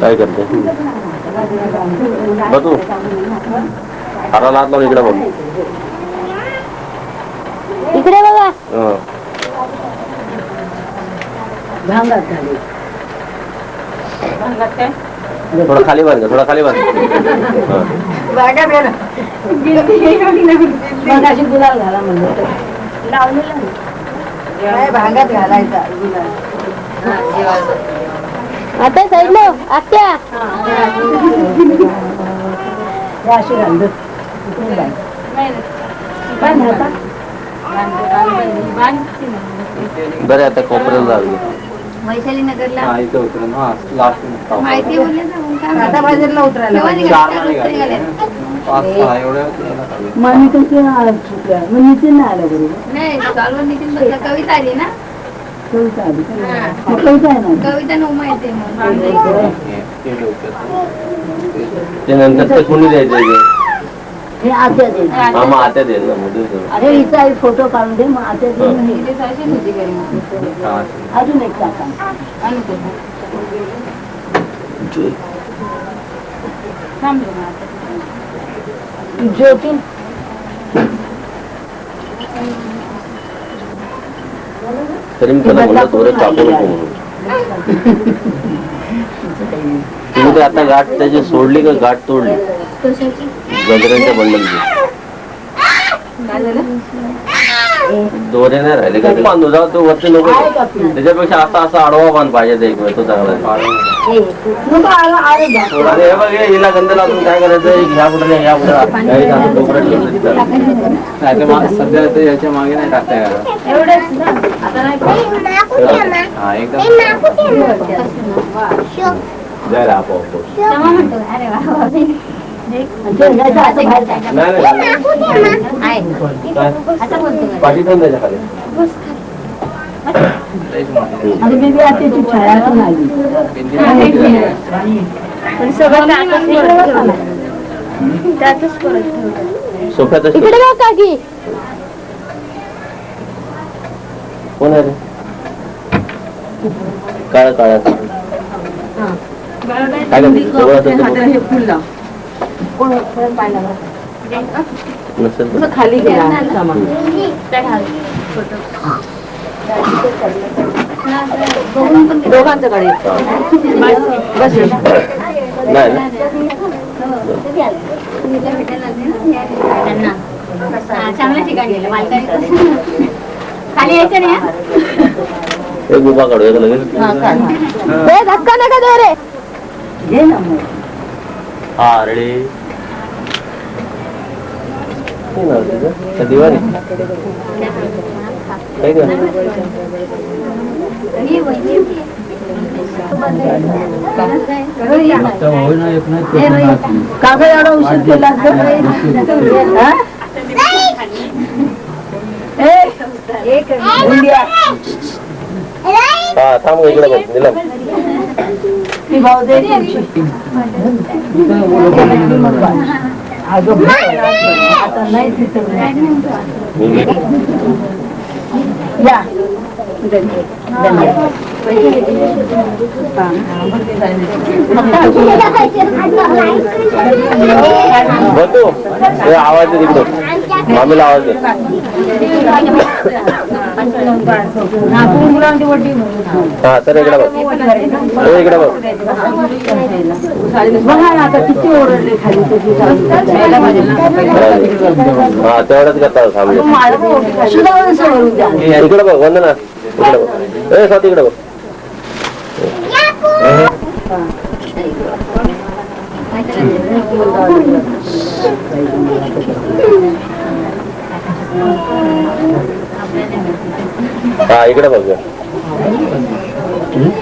काय करते तू हाराला हात लावून इकडे बघ. इकडे बघा. थोडा खाली बांध, थोडा खाली बांध. गुलाल घाला म्हणलं भांगात घालायचा. आता साईडला आत्या बरं आता कोपऱ्याला जाऊया. वैशाली नगरला माहिती आता बाजारला उतरायला कविता आली ना. कविता नो माहिती ते नंतर कोणी द्यायचं आत्या दे. आत्या देईल ना. अरे हिचा एक फोटो काढून दे मग आत्या दे. अजून एक टाका. ज्योती तरी मी त्याला म्हणलं थोडं चाकू नको म्हणून. तुम्ही ते आता गाठ त्याची सोडली का गाठ तोडली गजऱ्यांच्या बंडलची? दोरे नाही राहिले का बांधू जाऊ तो वरती नको. त्याच्यापेक्षा असा असा आडवा बांध पाहिजे एक वेळ तो चांगला. हे बघ हिला गंध लावून काय करायचं ह्या कुठे नाही ह्या कुठे सध्या ते याच्या मागे नाही टाकता पाठी ठेवून द्यायच्या खाली. सोफ्यात काकी कोण आहे रे? काळ काळ काय नसेल खाली गेला. दोघांचं गाडी चांगल्या ठिकाणी खाली यायचं नाही. एक उभा काढू एक लगेच. धक्का नका दे रे. हा रेडी. दिवाळी काका एवढा उशीर केला. हा थांब इकडे बघ निलम. भाऊ दे आता नाही या बघू आवाज दे तिकडं मामीला आवाज दे. हा तर इकडे बघ इकडे बघ. हा तेवढंच करता इकडे बघ वंदना इकडे बघ. ए स्वाती इकडे बघ. हा इकडे बघ.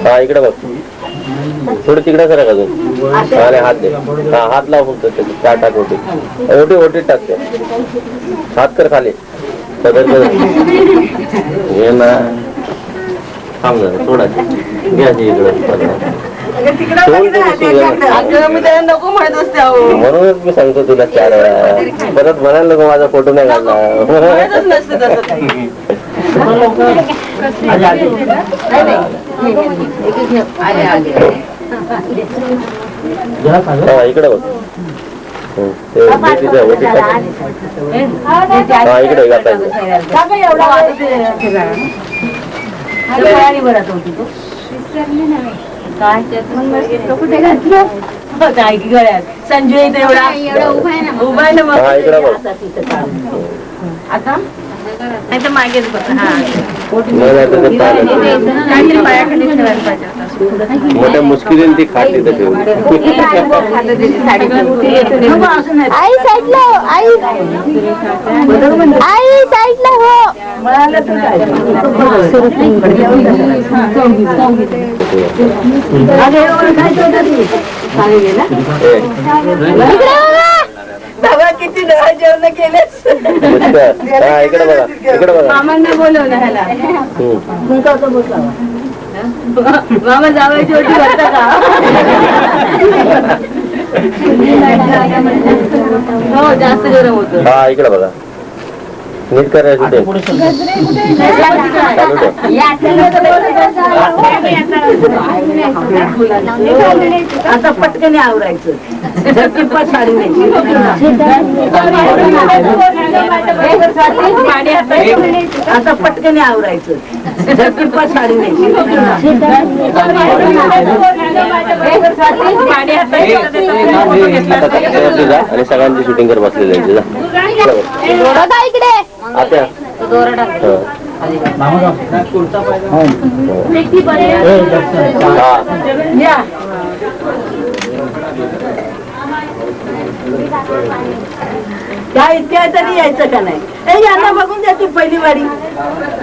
हा इकडे बघ. थोडी तिकडे करा अजून. हात दे. हा हात लाव फक्त चार टाक ओटी ओटी ओटी टाकते. हात कर खाली सदर ये ना. थांब जरा थोडा घ्या म्हणूनच मी सांगतो तुला 4 वेळा. परत म्हणाल नको माझा फोटो नाही घालला. हा इकडे बघ. ते बेटीचं ओटी टाक. हा इकडे घालायचं. काका एवढा काय कुठे घातलं काय की गळ्यात संजू इथे एवढा उभा आहे ना मग हा इकडे बघ. आता नाही तर मागेच बघ. हा मोठ्या मुश्किलीने ती खाटी तर ठेवली. आई साईडला हो, आई आई साईडला हो. मिळालं तर काय बाबा किती दहा जेवण केलेस. हा इकडे बघा इकडे बघा. मामांना बोलवलं ह्याला मामा जावायची ओटी करता का. हो जास्त गरम होतं. हा इकडे बघा. नीट करायचं ते चालू ठेव. आता पटकन आवरायचं. झटपट साडी न्यायची. आता पटकन आवरायचं. झटपट साडी न्यायची. आणि सगळ्यांची शूटिंग कर बसलेली आहे. बघा इकडे आता या काय इतक्या तरी यायचं का नाही. यांना बघून द्या ती पहिली वाडी.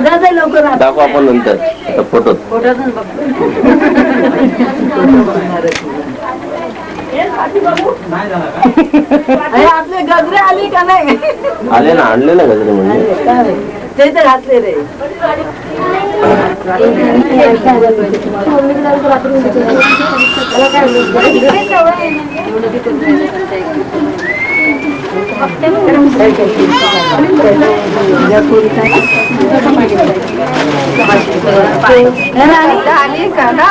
जा लवकर दाखवू आपण नंतर आता फोटोत. आपले गजरे आले का नाही. आले ना आणले ना गजरे म्हणजे ते तर घातले रे. आली का ना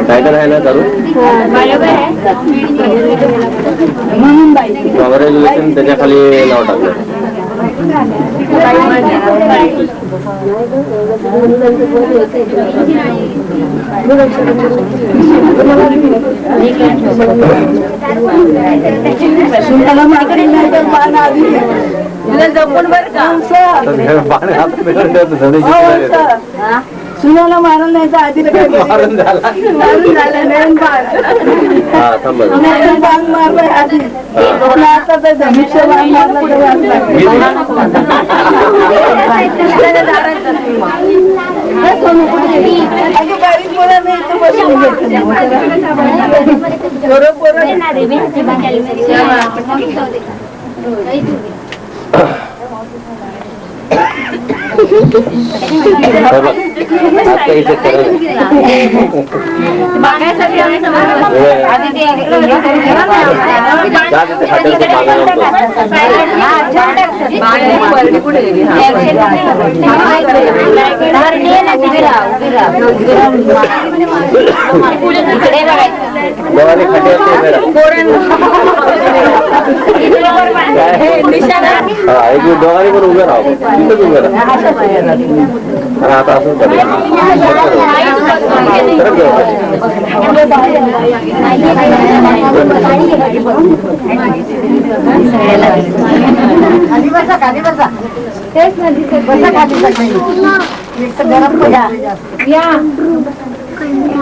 काय तर आहे ना करू कॉंग्रॅच्युलेशन त्याच्या खाली नाव टाकलं. जपून बर का सुनाला मारून न्यायचा आधी मारून झालं हा थांबा बाण मारलाय आधी. आता तर धनुष्य बाण बारीक मुलं मी इथं बसून दोघांनी पण उभे राहा तिथंच उभे राहा. आता असंच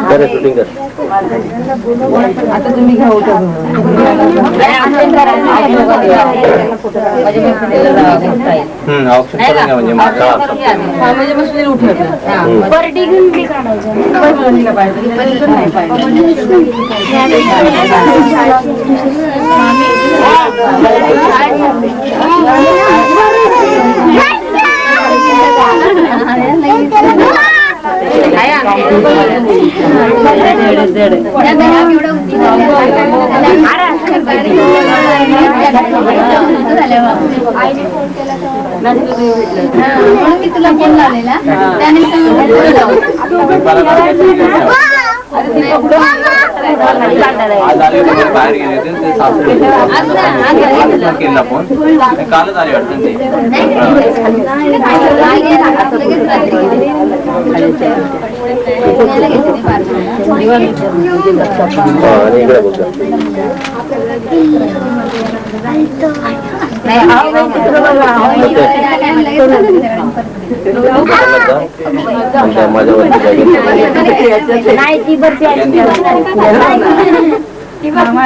बरं शूटिंग कर. आता तुम्ही घ्या होतं ऑप्शन करून घ्या म्हणजे मग हा. म्हणजे मग सुनील उठवत बर्डी घेऊन ते काढायचं म्हणून मी तुला फोन लावलेला त्याने बाहेर गेले होते ते सासरे केला फोन कालच आले वाटतं ते. आणि इकडे बोलतो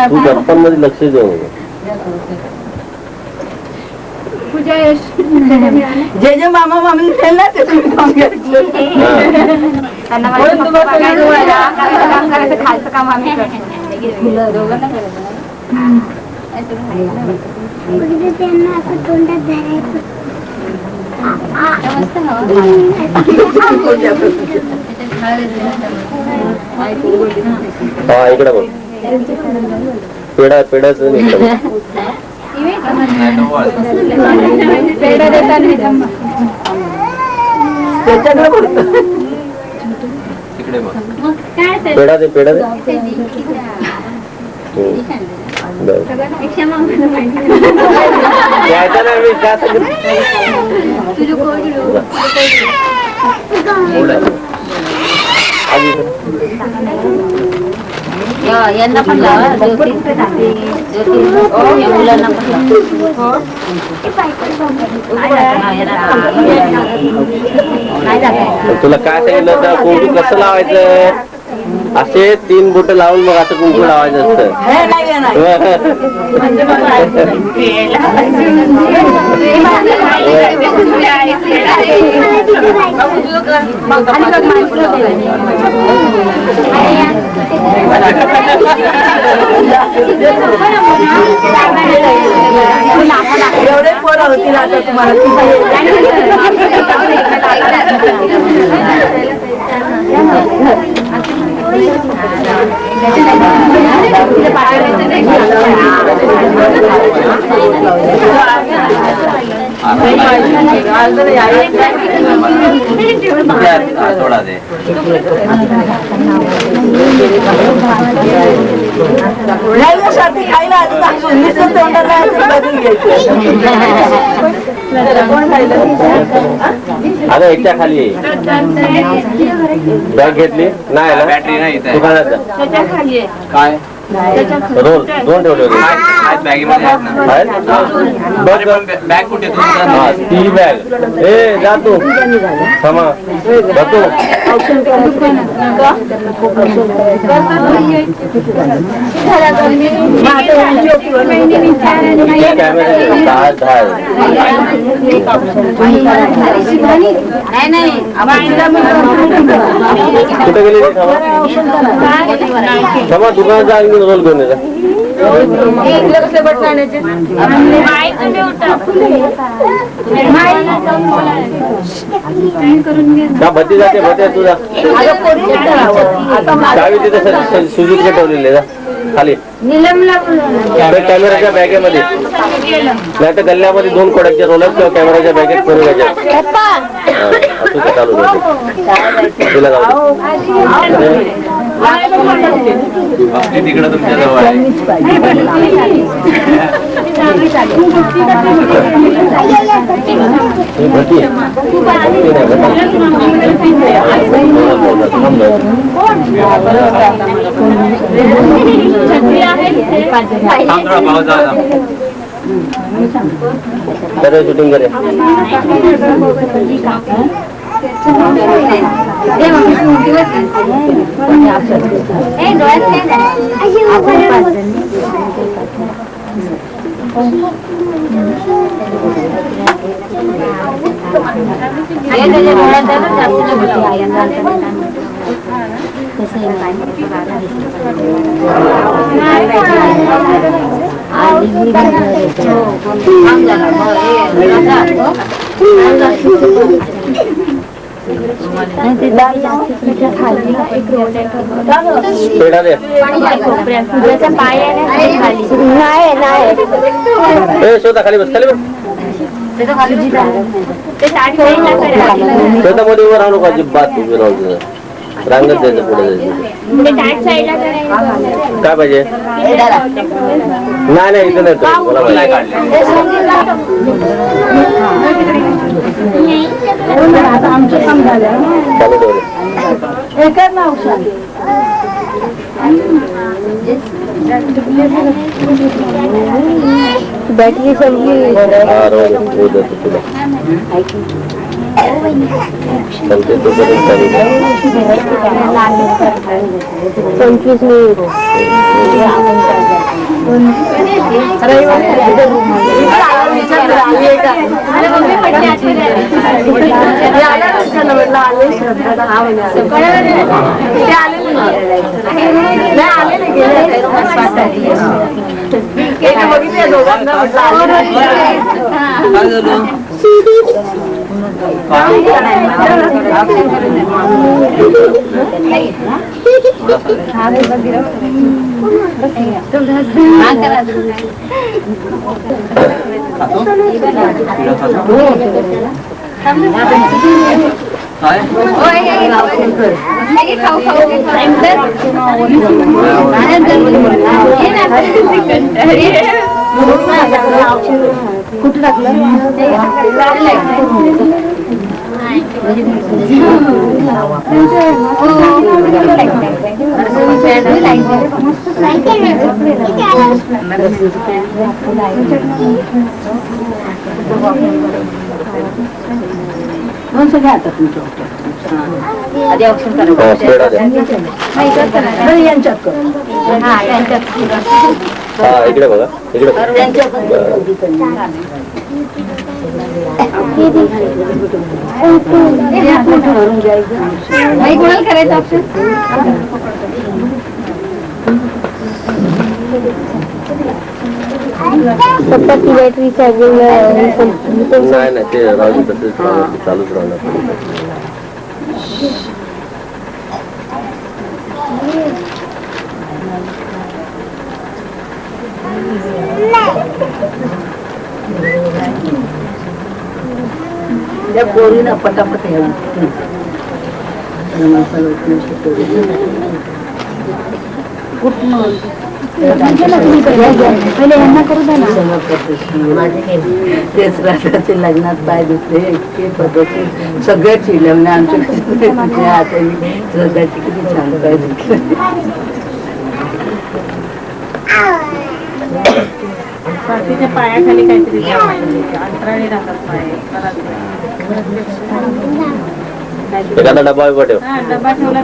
तू गप्पांमध्ये लक्ष देऊ जे जे मामा मामी खेळला ते तुम्ही काम घेतलं खायचं काम आम्ही हा इकडे बघ पेढा पेढाच पेढा दे पेढा दे यांना पण लावा मुलांना तुला काय सांगितलं होतं कुंकू कसं लावायचं असे 3 बोट लावून मग असं कुंकू लावायचं असतं. एवढे पोरं होतील आता तुम्हाला थोडा दे खायला अगं एकच्या खाली बॅग घेतली नाही ना बॅटरी नाही दुकानात काय रोल 2 ठेवले होते बॅग कुठे ती बॅग ए जा तू क्षमा जातो कुठे गेली क्षमा दुकानात जा रोल घेऊन येतात भती जाते भते तुझा चावी तिथे सुजीत ठेवलेले खाली कॅमेराच्या बॅगेमध्ये नाही तर गल्ल्यामध्ये 2 कोड्याचे रोलर किंवा कॅमेराच्या बॅगेत करून घ्यायचे चालू तिला जाऊ तिकडं तुमच्या जवळ आहे शूटिंग करे पेढा दे शोधा खाली बस शेतामध्ये उभं राहू नका अजिबात उभे राहू रांगत द्यायचं पुढे जायचं काय पाहिजे नाही इथं नाही मला बॅटरी संपली पंचवीस मिनिट कुठे टाकलं सगळं आता तुमचं आधी ऑप्शन यांच्यात इकडे बघा इकडे कोणाला करायचं ऑप्शन स्वतःची बॅटरी चार्जिंग नाही ते राहू तसंच चालूच राहणार त्या पोरीनं पटापट तेच राजाचे लग्नात पाय दुसरे इतके पद्धती सगळ्याची लग्न आमच्या हाताने रजाची किती छान पाय दुसरे तिच्या पायाखाली काहीतरी अंतराळी राहतात पाय एखादा डबा ठेव डबा ठेवला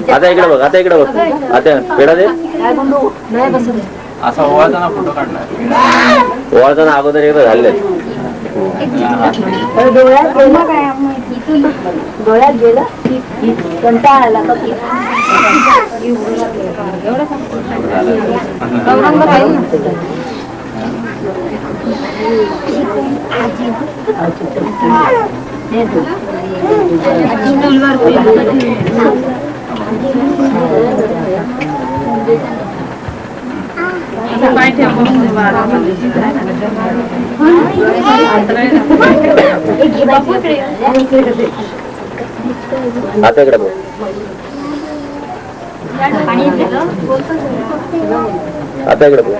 आता इकडे बघ आता इकडे बघ आता पेढा दे असा ओवाळताना फोटो काढला ओवाळताना अगोदर एकदा झाले डोळ्यात गेलं कंटाळा आला पाय ठेव आता इकडे बघ आता इकडे बघ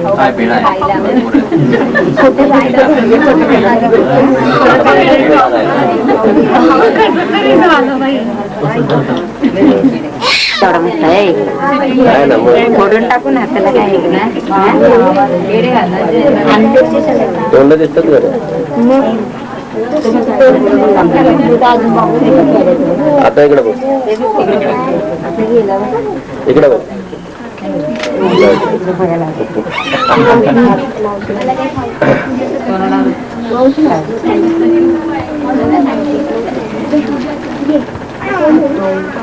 काय पेढा आहे थोडा मस्त आहे काय ना मग फोडून टाकून हाताला काय तोंड दिसतात का आता इकडे बघ इकडे बघ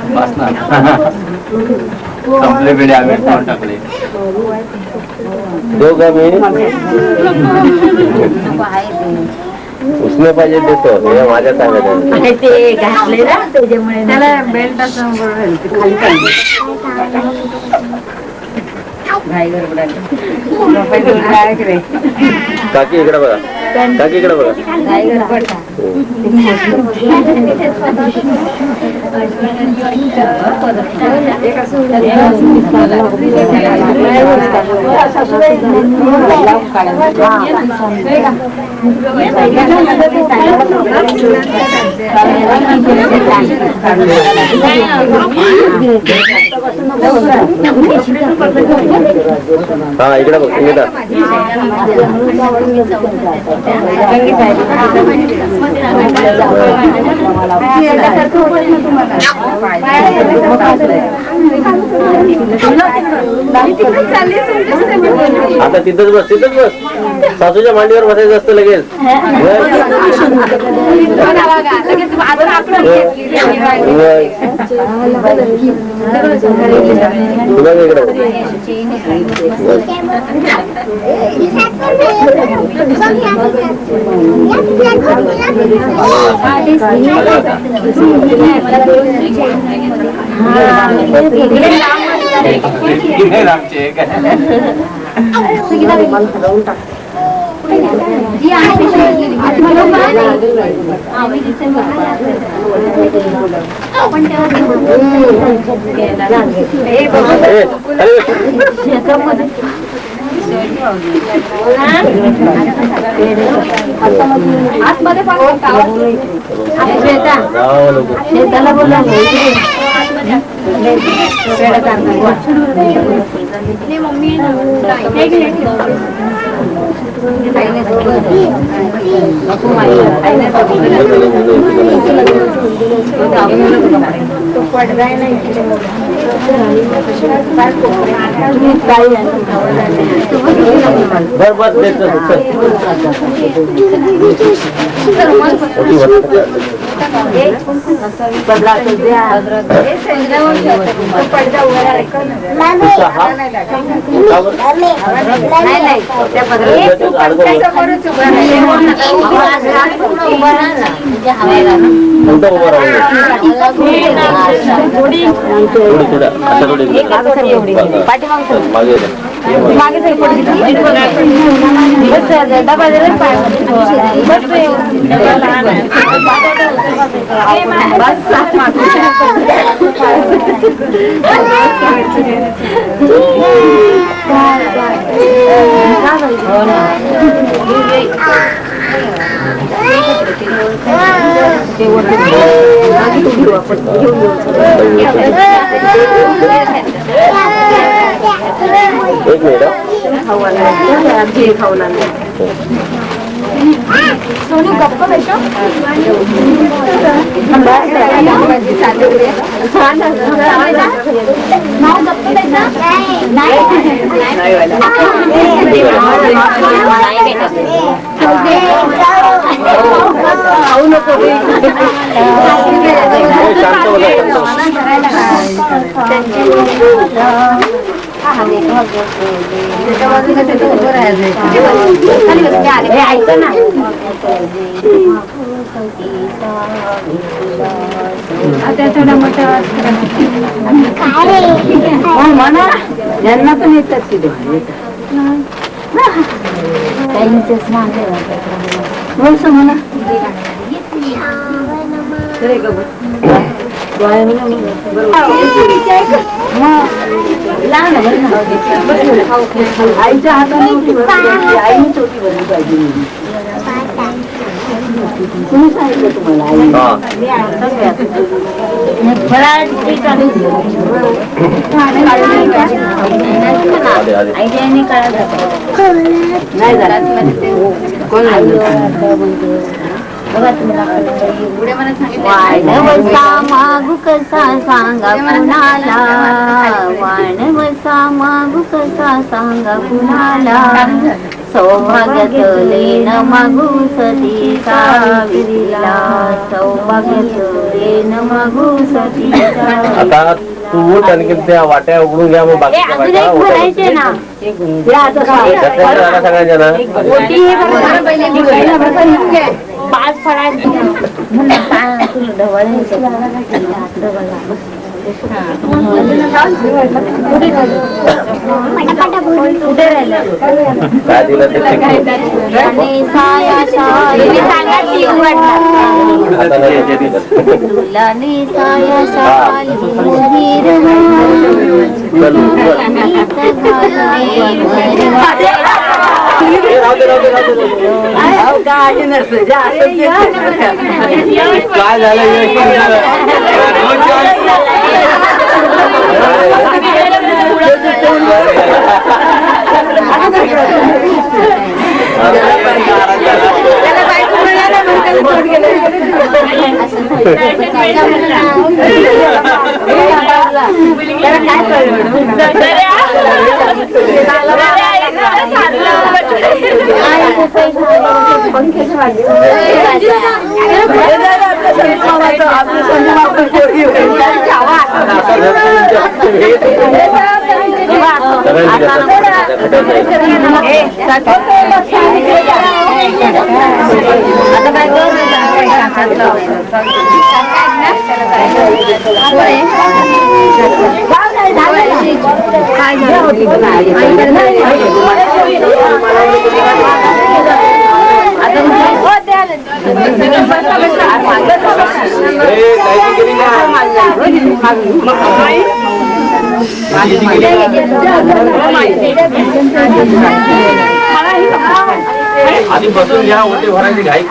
बस ना संपले पेढे आम्ही खाऊन टाकले देऊ का मी उसने पाहिजे देतो हे माझ्या सांगायचं ते घातले ना त्याच्यामुळे त्याला बेल्ट असं खाली काकी इकडे बघा काकी इकडे बघा हा इकडे बघ संगीता आता तिथंच बस सासूच्या मांडीवर बसायचं असतं लगेच तुला इकडे शेताला बोला बस देतो एक मिनिट सोनू गप्प बैठो गप्प बैठा ज्यांना पण येतात की म्हणा आईच्या हाताने उठी भरली आईनेच उठी भरली पाहिजे. तुम्ही सांगितलं तुम्हाला नाही झाला कोण वाणवसा मागू कसा सांगा कुणाला, वाणवसा मागू कसा सांगा कुणाला, सौभाग्यातले न मागू सतीचा विरीला, सौभाग्यातले न मागू सतीचा. आता तू उठ आणखी त्या वाट्या उघडून घ्या मग बाकीच्या बायका भरायचे ना सगळ्यांच्या ना पाच फळांची काय दिलं ते काय नसतं काय झालं आधी बसून घ्या ओटी भरायची घाई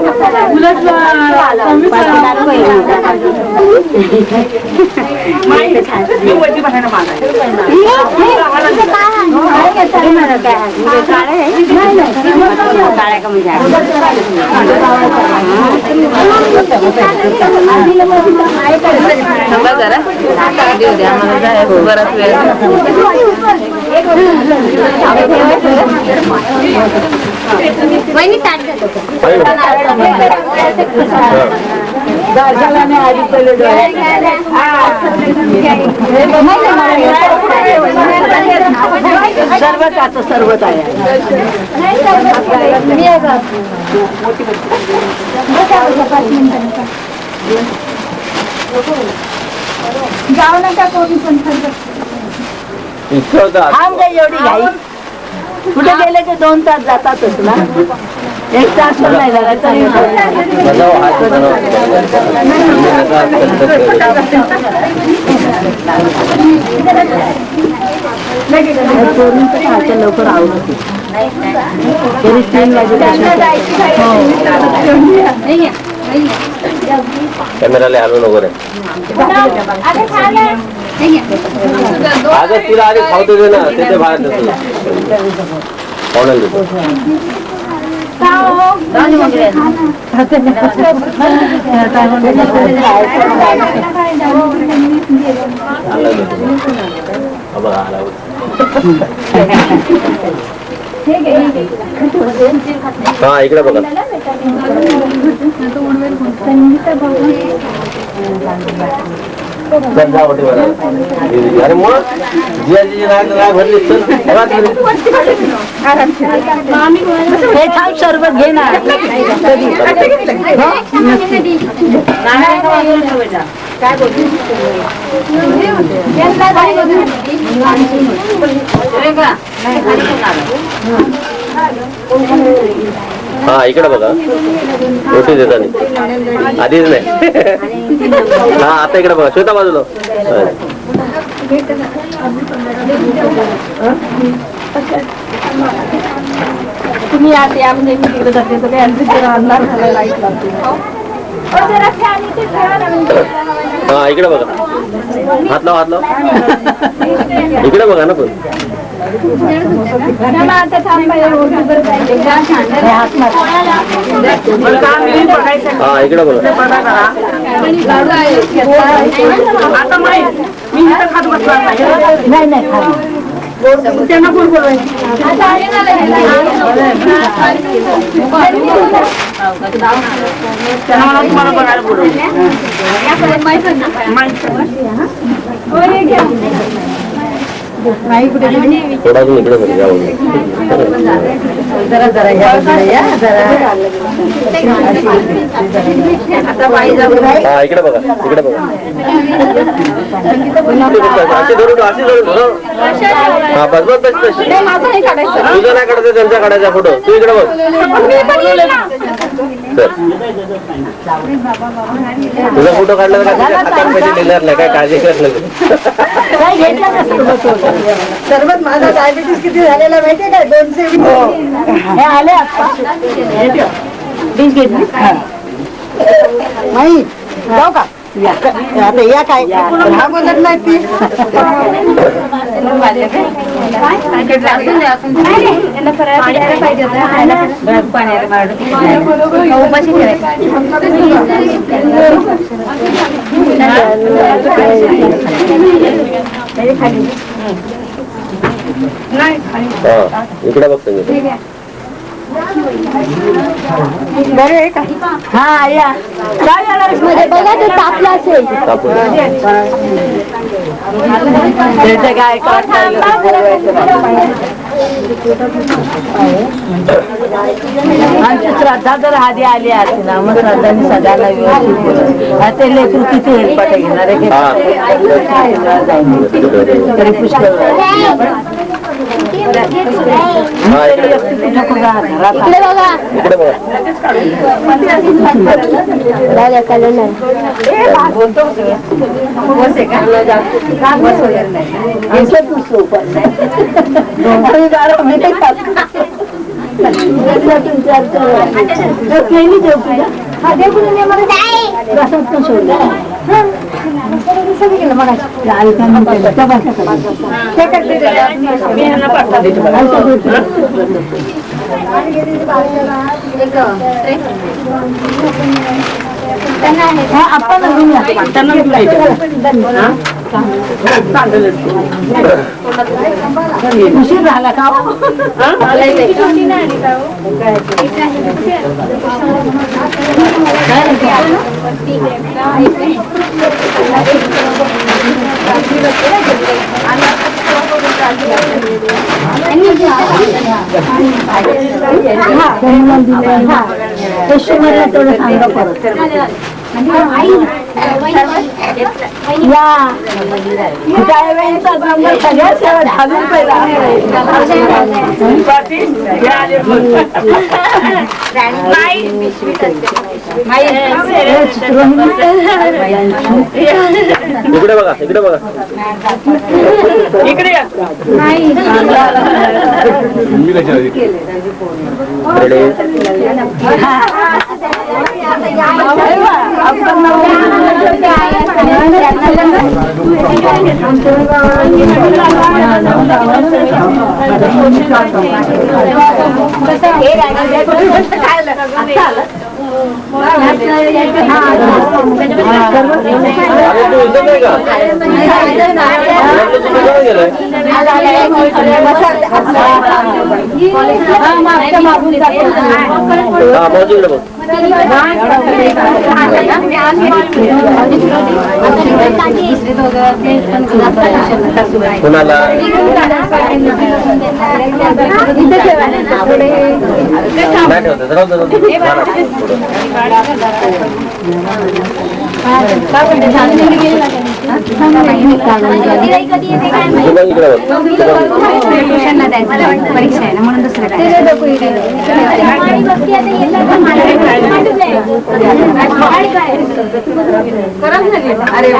बराच वेळ आधी पहिले सर्वच आता सर्वच आहे. जाऊ नका कोणी पण इच्छा होता थांब काय एवढी घाई कुठे गेले की 2 तास जातातच ना. 1 तास पण नाही लागत. लवकर आवडते तरी 3 कॅमेराला हलवू नको रे अगं तिला आधी खावतो दे ना तिथे बाहेर नसलं कोणाला देतो हा इकडे बघा अरे मग जियाची नाही भरली हे थांब सरबत घे ना. काय बोलतो हा इकडे बघा मोठी देताना आधीच नाही हा आता इकडे बघा श्वेता बाजूला तुम्ही आता या म्हणजे मी तिकडे जाते तर अंधार झाला लाईट लागते. हा इकडे बघा हात लाव इकडे बघा ना पण हा इकडे बघा आता माहित मी इथं खात बसला नाही त्यांना कोण बोलवायचं तुम्हाला बघायला बोलवलं थोडा अजून इकडे बघा जरा जरा या जरा हा इकडे बघा अशी धरून हा बस तुझं नाही काढायचं त्यांचा काढायचा फोटो तू इकडे बघ तुझा फोटो काढला तर हातात पैसे देणार नाही काय काळजी करणार सर्वात माझा डायबिटीस किती झालेला माहितीये काय 220 हे आले आता माहीत जाऊ का आता या काय हा बोलत नाही ती इकडे बघतो बरं आहे का हा या बघा ते तापलं असेल त्याचं काय आमची श्रद्धा जर आधी आली असती ना मग श्रद्धाने सगळ्यांना व्यवस्थित ते लेकरू किती हेलपाट घेणार तरी पुष्कळ इकडे बघा कलर उशीर झाला का थोडं सांगा परत घालून पहिला इकडे बघा इकडे कुणाला नाही ठेवत शुभम इकडे बघ. ट्युशनला द्यायचं परीक्षा आहे ना म्हणून दुसरं काय अरे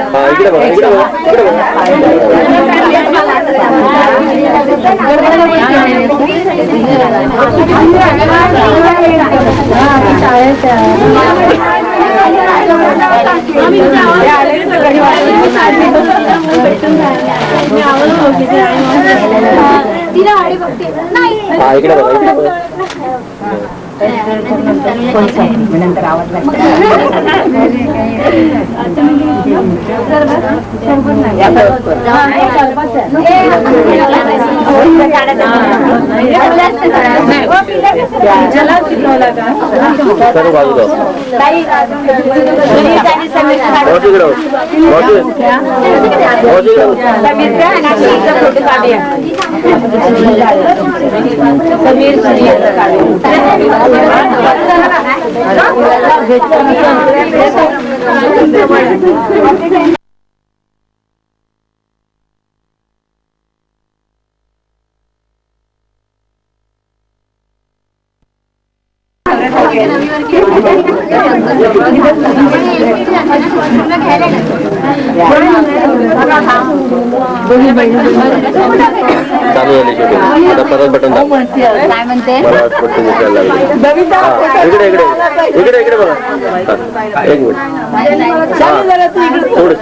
हा इकडे बघ इकडे बघ इकडे बघ. हा इकडे बघ इकडे बघ. नंतर आवाज सर्व बाजूला चालू झाली शूटिंग. आता परत बटन दाब. काय म्हणते मला पटकन दिसायला लागलं. हा, इकडे इकडे इकडे इकडे बघा. हा, एक मिनिट. हा, थोडं.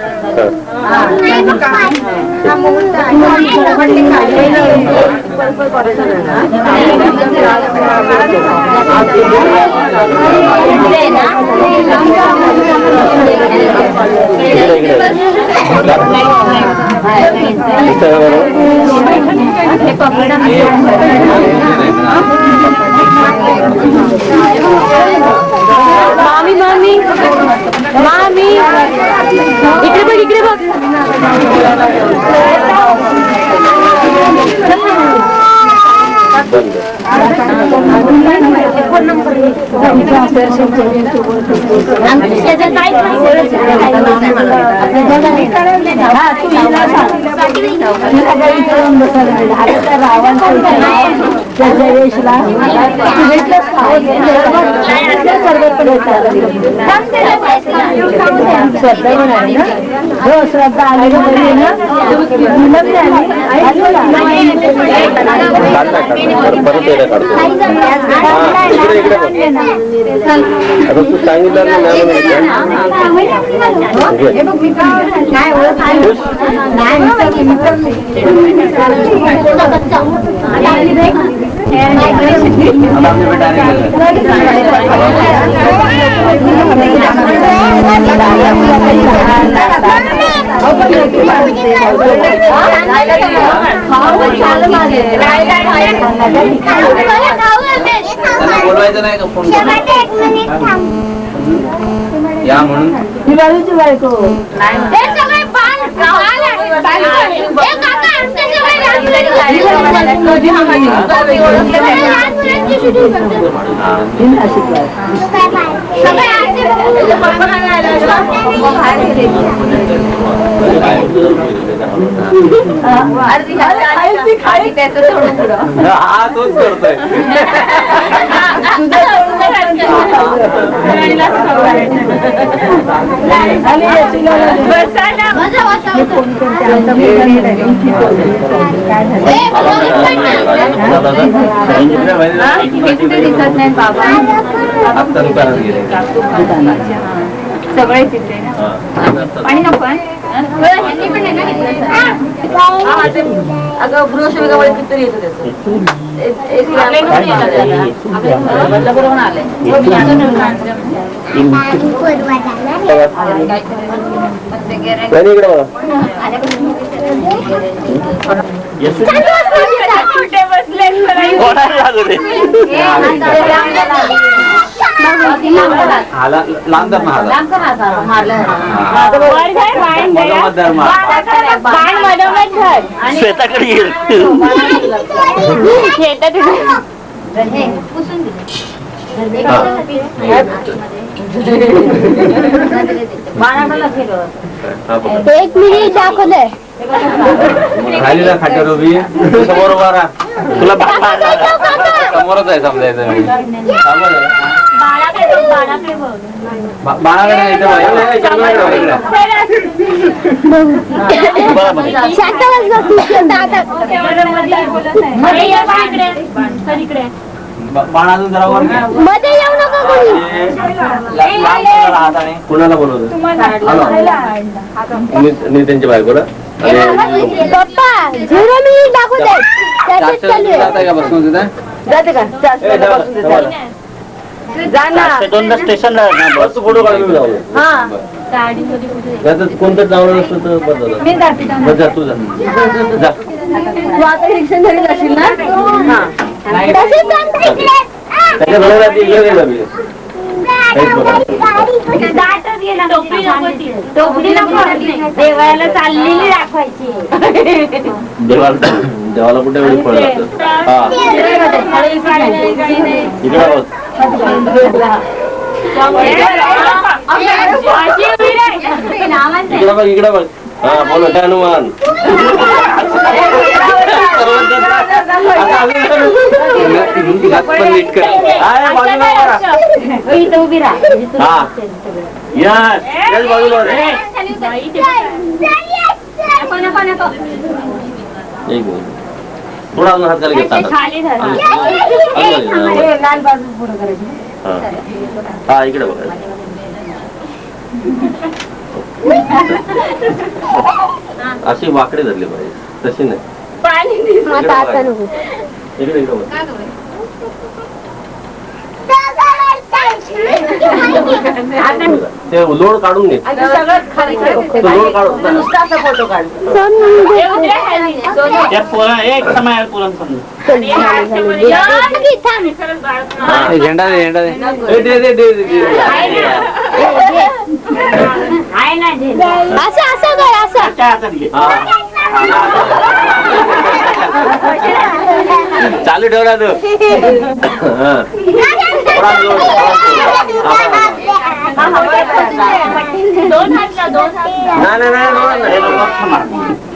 इकडे इकडे मामी मामी मामी इकडे बघ इकडे बघ. बंद. श्रद्धा आली परत यायला काढतो. हा, इकडे इकडे बघ. आता तू सांगितलं ना बोलवायचं नाही का फोन या म्हणून दिवाळीची बायको हा तोच करतोय दिसत नाही बाबा आता दुकानात गेले सगळे तिथे आणि नको अगं गृहसेविकामुळे कितीतरी येतो इकडे बघा. लांब शेताकडे येईल. हा, पकड. एक मिनिट दाखवलंय खाली ना खाट्यावर उभी तू समोर उभा राहा तुला समोरच आहे समजायचं बाळाकडे नाही तर शांत बस ना तू, शांत आता. बाळा अजून जरा वर घ्या. मध्ये येऊ नका कोणी. राहत आणि कुणाला बोलवलं नितीनची बायकोला आणि पप्पा 0 मिनिट दाखवते त्याच्यात चालू आहे. जाताय का बसून तिथे जाते का जा ना दोनदा स्टेशनला बस फोटो काढून जाऊ हा याचं कोणतं जावलं नसतं तर बस जा तू जा जा तू आता रिक्षा घरी जाशील ना हा तसेच सांगतो इकडे. त्याच्या घराला ती इकडे गेला मी देवाला चाललेली दाखवायची. देवाला कुठे वेळी फळ लागतं हा इकडे बस इकडे बघ इकडे बघ हा बोल हनुमान पण नीट कर उभी राहा. हा यस यस बाजूला रे. एक मिनिट थोडा अजून हात खाली घेता हा इकडे बघा अशी वाकडे धरली पाहिजे तशी नाही आता आता नको. इकडे इकडे बघ. ते लोड काढून घे सगळं खाली तो लोड काढून नुसता असा फोटो काढ झेंडा दे झेंडा दे दे दे दे दे असं असं कर असं. चालू ठेवला तू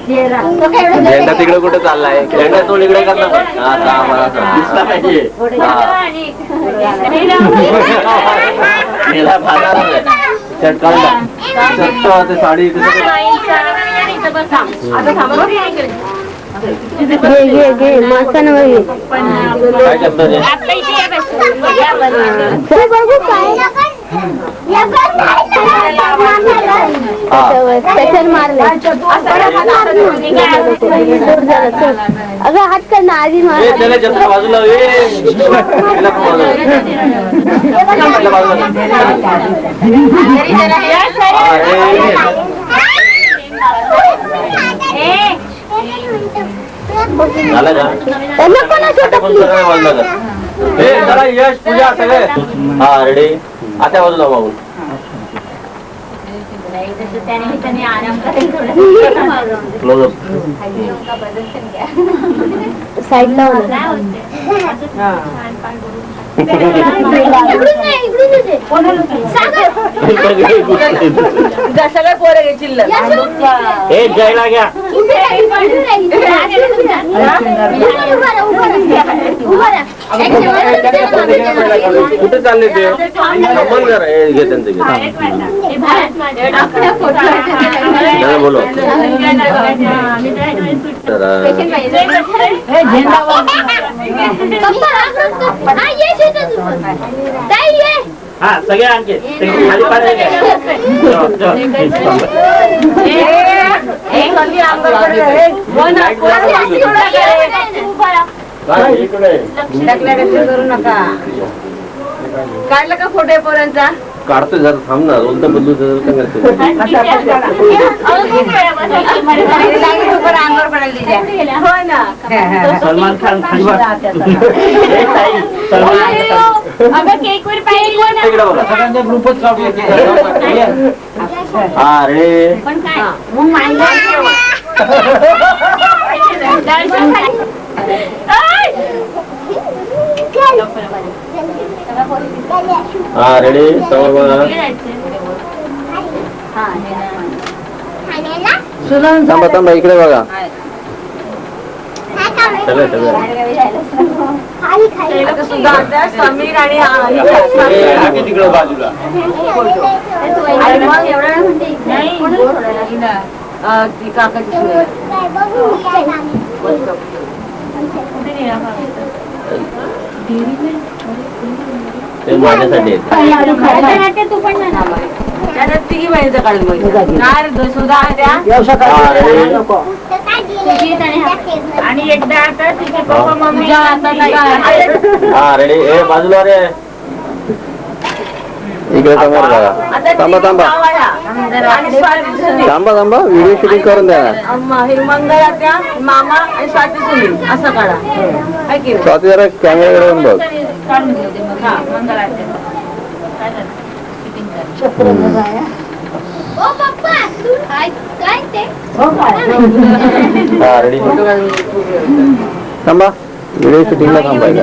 झेंडा तिकडे कुठे चाललाय झेंडा तो इकडे करणार दिसला पाहिजे शर्ट काढला शर्ट ते साडी घे मस्ताना घे. काय करतात ते बघू काय त्याच्यावर मारले. अगं हात कर ना आधी मार. त्याला चंद्र बाजूला झालं का त्यांना कोणाच्या जरा यश पूजा सगळे हा रेडी आता बाजूला मागून क्लोज साईडला सगळे पोरं घे चिल्लर जायला घ्या कुठे चालले ते संबंध करा घे त्यांचं घे बोलो हा सगळे आणखी खाली करू नका काढलं का फोटो पोरांचा काढतोय जरा थांब ना रोल तर बदलू अंगावर पडायला हो ना सलमान खान सगळ्यांचा ग्रुपच अरे हा रेडी समोर बघा सुनून थांबा थांबा इकडे बघा सगळं सगळं समीर आणि तिकडे बाजूला ती काकाची सून. ते माझ्यासाठी आहे. तू पण त्याच्यात तिघी बहिणीचं काढून बघितलं. काय रे, सुधा त्या आणि एकदा आता तिचे पप्पा मम्मी तुझ्या हातात काय? हा रेडी ए बाजूला रे इकडे समोर बघा थांबा थांबा थांबा थांबा व्हिडिओ शूटिंग करून द्या हे मंगळा त्या मामा आणि स्वाती सुनील असं काढा. हाय की नाही? स्वाती जरा कॅमेराकडे येऊन बघ ओ पप्पा तू काय ते हा रेडी थांबा व्हिडिओ शूटिंगला थांबायचं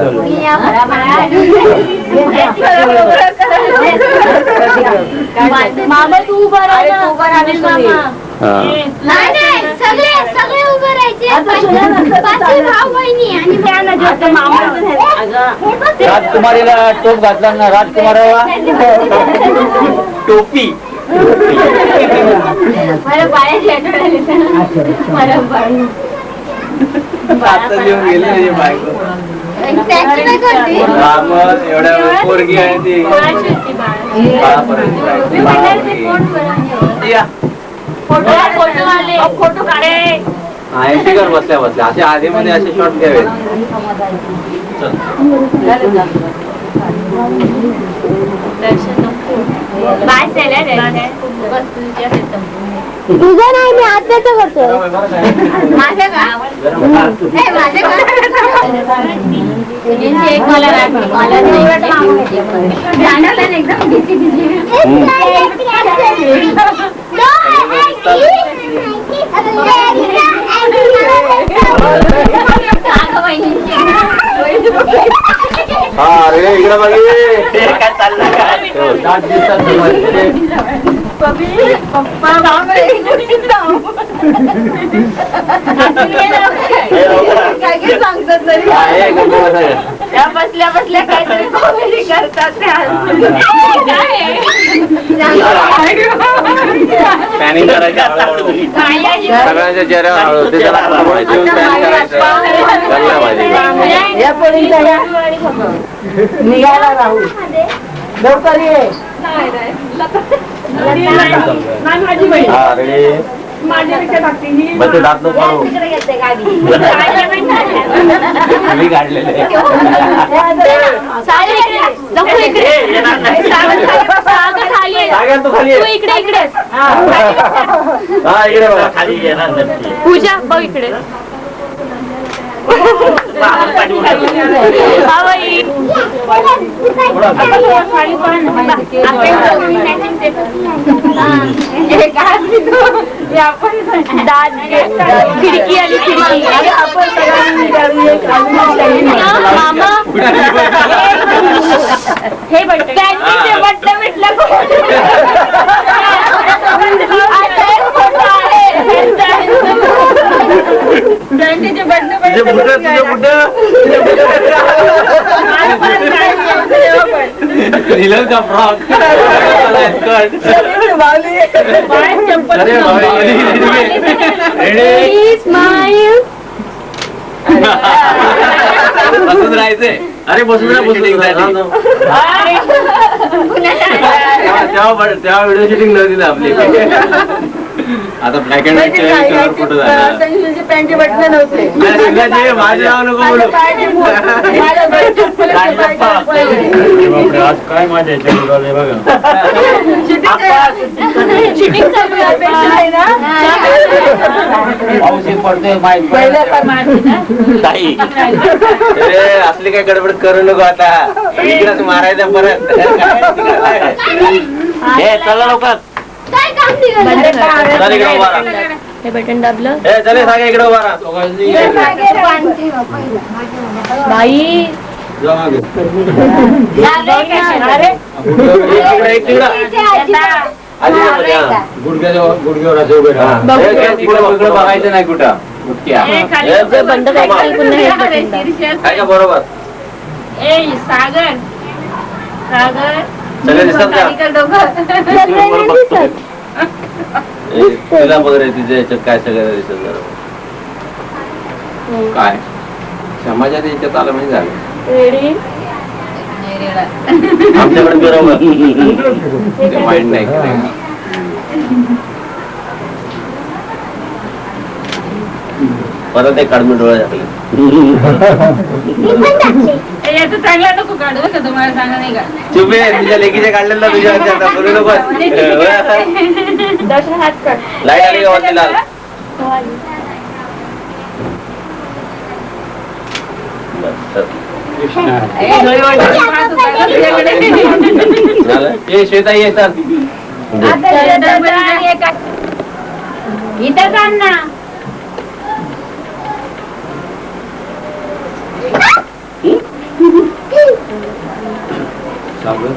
मामा तू उभा राहा मामा हा नाही सगळे सगळे उभे राहायचे पाचही भाऊ बहिणी आणि राजकुमारीला टोप घातला ना राजकुमाराला टोपी मला बाळाची आठवण आली मला बाळ आता लिहून गेले नाही बायको त्याची काय करते एवढ्या पोरगी आहे ती फोटो काढे कर बसल्या बसल्या असे आधी मध्ये असे शॉट घ्यावे तुझं नाही मी आत्याचं करतो माझं का हे माझं का एक मला एकदम बिझी बिझी हा रेडी इकडे बघे काय चाललं त्या बसल्या बसल्या काहीतरी कॉमेडी करतात पॅनिंग करायचं सगळ्यांच्या चेहऱ्यावर ते जरा पॅनिंग करायचं या पोरीला या. निघायला राहू लवकर ये. माझी बहीण हा रेडी माझ्यापेक्षा धाकटी ही बच्चे दात नको पाडू. मी काढलेले तू खाली ये. इकडे इकडे हा इकडे बघा खाली येणार नक्की पूजा बघ इकडे खिडकी आली खिडकी मामा हे बट्ट भेटलं का फ्रॉक बसून राहायचंय अरे बसून तेव्हा व्हिडिओ शूटिंग नव्हती ना आपली आता ब्लॅक अँड व्हाईट फोटो झाला पॅन्टचे बटन नव्हते माझे नाव नको बोलू आज काय माझ्या बघा असली काय गडबड करू नको आता इकडेच मारायचं परत हे चला लवकर काय काम निघालं हे बटन दाबलं ए चले सांगा इकडे उभा राहा बाई गुडघ्यावर असं उभे राहा. इकडे बघायचं नाही कुठं गुटक्या. आहे का बरोबर? सागर सागर सगळे दिसतात का? तिला बघ रे तिच्या याच्यात काय सगळं दिसत जरा. काय समाजात याच्यात आलं म्हणजे झालं. आमच्याकडे बरोबर ते माइंड नाही केलं. परत एक काढून डोळे टाकले. याचं चांगला नको काढू का तुम्हाला सांगा नाही का चुपे तुझ्या लेकीचे काढलेला तुझ्या बोलू नको. दर्शन हात काढ लाईट आली गावात लाल. हे श्वेता येतात इथं जाण ना साबण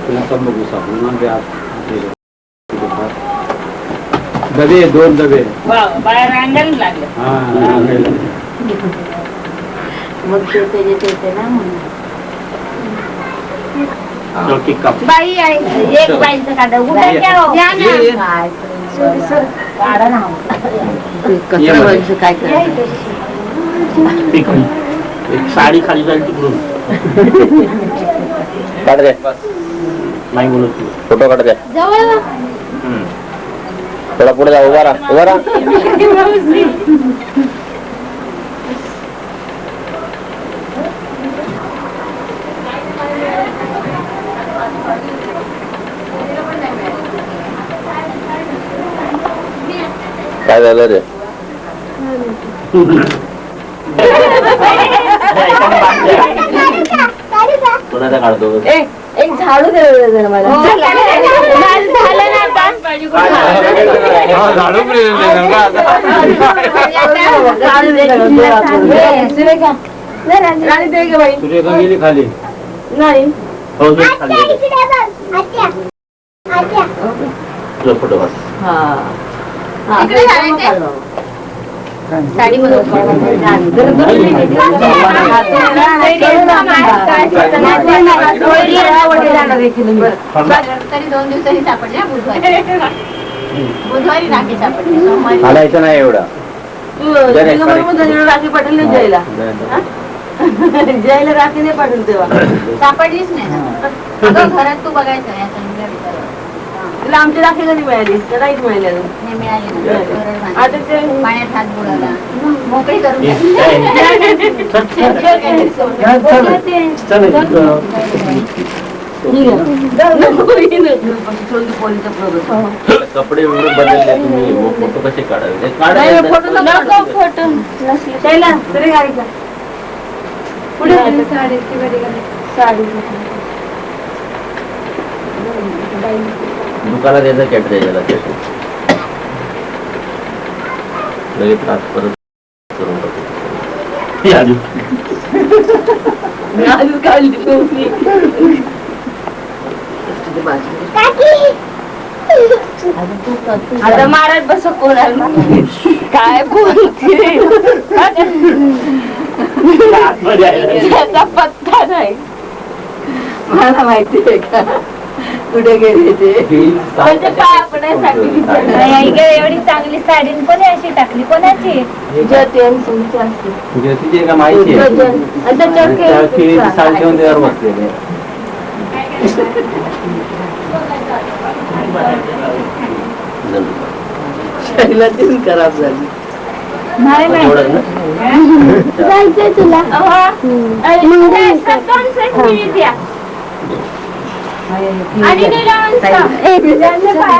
तुला पण बघू साबण डबे 2 डबे बाहेर रांगायला लागलं हा मग ते येते ना म्हणून बाई आहे एक बाईचं काढ उद्या घ्या काढा ना कसं व्हायचं काय करायचं एक साडी खाली जाईल तिकडून काढ दे. नाही बोलत तू. फोटो काढ दे. जवळ थोडा पुढे जा. उभा राहा उभा राहा. काय झालं रे? कोणाचा काढतो? एक झाडू दे मला झालं ना आता झाडू सुरेखा गेली खाली नाही हो खाली फोटो काढ. इकडे घालायचे? साडी तरी 2 दिवसांनी सापडल्या बुधवारी राखी सापडली सोमवारी हालायचं नाही एवढा. राखी पाठवली जयला जयला राखी नाही पाठवली तेव्हा सापडलीच नाही ना. अगं घरात तू बघायचं या संध्या तिला आमची राखी कधी मिळाली तर काहीच मिळाली अजून नाही मिळाली ना. आता ते पाण्यात हात बुडाला मोकळी करून द्या. कपडे वगैरे बदलले तुम्ही फोटो कसे काढावे? फोटो तरी गाडीचा पुढे साडी दुकानात यायचं कॅट द्यायला लगेच त्रास परत करून टाकू. आता मारत बस कोणाला काय बोलते त्याचा पत्ता नाही मला माहिती आहे का कुठे गेले ते म्हणजे पाय पडायसाठी एवढी चांगली साडी कोणी अशी टाकली कोणाची तिची का माहिती आहे साडी घेऊन त्यावर बसलेले शैलाची खराब झाली जायचंय तुला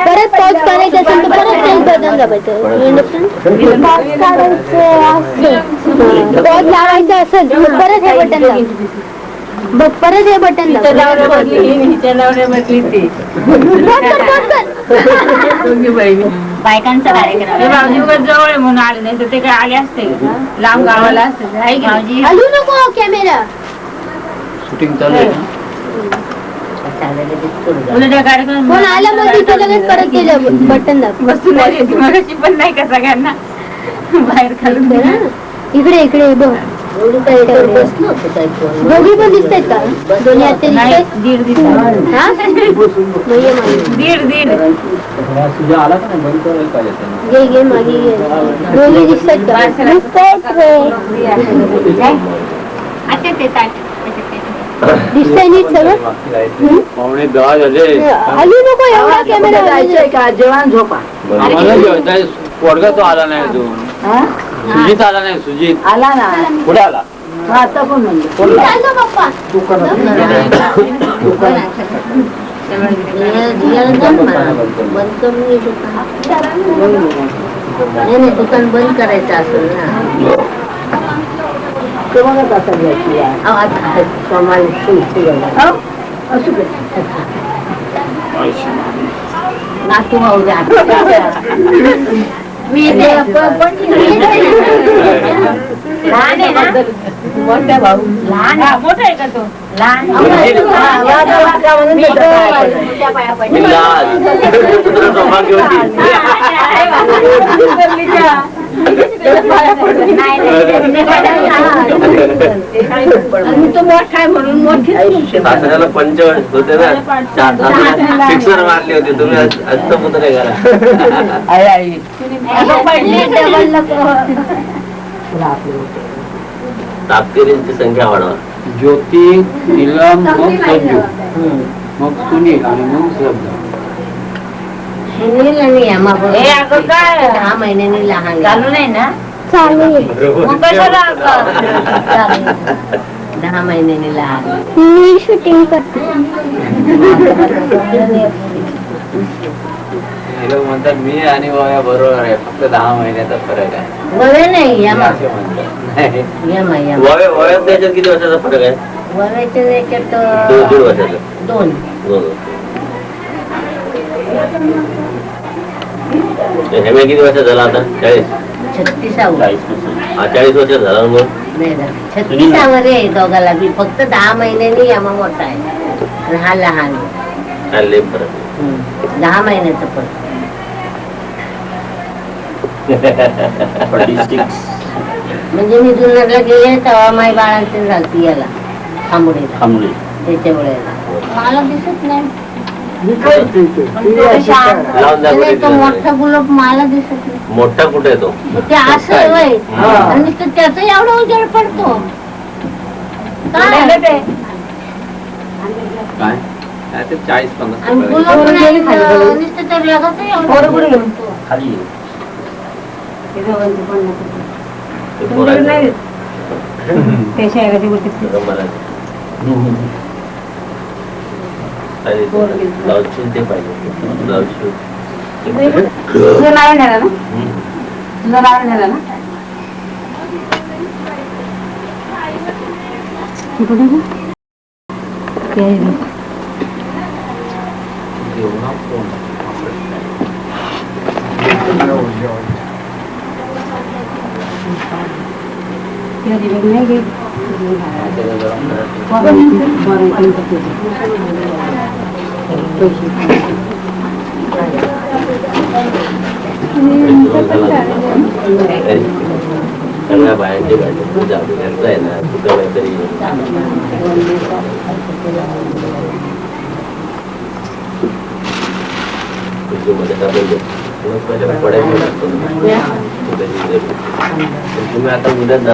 परत पॉज करायचं असेल तर परत तेच बटन दाबायचं. पॉज काढायचं पॉज लावायचं असेल तर परत हे बटन दाब. बघ परत हे बटन दाब. बायकांचा कार्यक्रम जवळ आहे म्हणून आले नाही तर ते काय आले असते लांब गावाला असते हलू नको कॅमेरा. शूटिंग चालू आहे चालायला दिसतो उलट या कार्यक्रम फोन आला मग तिथे लगेच परत केलं बटन दाब वस्तू नाही येत मगाशी पण नाही का सगळ्यांना बाहेर खालून ना इकडे इकडे बघ एवढी काय याच्यावर बसलो होतो काय फोन दोघी पण दिसतायत का दोन्ही आत्या नाही दिसतायत दीड दिवस हा मग ये मागे दीड तुझ्या आला का नाही बंद करायला पाहिजे त्यांना. घे घे मागे घे दोघी दिसतायत का दिसतायत रे अच्छा ते ताट दिसतंय नीट सगळं पावणे 10 झाले. आली नको एवढा कॅमेरा जायचंय का जेवण झोपा आम्हाला जेवायचं पोरगा तो आला नाही अजून. हा? सुजित आला नाही सुजित आला ना कुठे आला हा, आता पण म्हणलं चाललो पप्पा दुकान बंद करायचं असेल ना तेव्हा कसं घ्यायची असू दे नातू भाऊ मी लहान आहे ना मोठ्या भाऊ लहान आहे मोठा आहे का तो लहान तो मोठा आहे म्हणून मोठी सासऱ्याला 45 होते ना शिक्षण मारले होते तुम्ही असतं काय करा आई आई तापकिरींची संख्या वाढवा ज्योती नीलम मग संजू मग सुनील आणि मग श्रद्धा. सुनील आणि यामा हे अगं काय 10 महिन्यांनी लहान चालू नाही ना चालू आहे मग कशाला 10 महिन्यांनी लहान मी शूटिंग करते हे लोक म्हणतात मी आणि वया बरोबर आहे फक्त 10 महिन्याचा फरक आहे वय नाही यामा असे म्हणतात. नाही. यामा यामा वयात त्याच्यात किती वर्षाचा फरक आहे वयाच्या याच्यात 2 वर्षाचा 2 हेमे किती वर्ष झाला आता 40 36 40 वर्ष झाला मग नाही 36 रे दोघाला बी फक्त 10 महिन्यांनी यामा मोठा आहे आणि हा लहान आहे. काय लय फरक 10 महिन्याचं पण म्हणजे मी जुन्नरला गेले तेव्हा माई बाळांची झालती याला थांबुडीला त्याच्या वेळेला मला दिसत नाही लावून द्या तो बरं. मोठा गुलाब मला दिसत नाही मोठा कुठे आहे तो ते असं आहे वय आणि त्याचा एवढा उजेड पडतो काय काय काय ते 40-50 आणि गुलाब नाही नुसतं त्या वेगाचं एवढं खाली ते पोरांचं. ते शेगाची गोष्टी ब्लाउज शिवून ते पाहिजे ब्लाउज शिवून तुझं नाव नेला ना तुझं नाव नेला ना सगळ्या बायांची भाजी पूजा त्यांचं आहे ना तुझं काहीतरी मध्ये पडायचं लागतो तुम्ही आता उद्या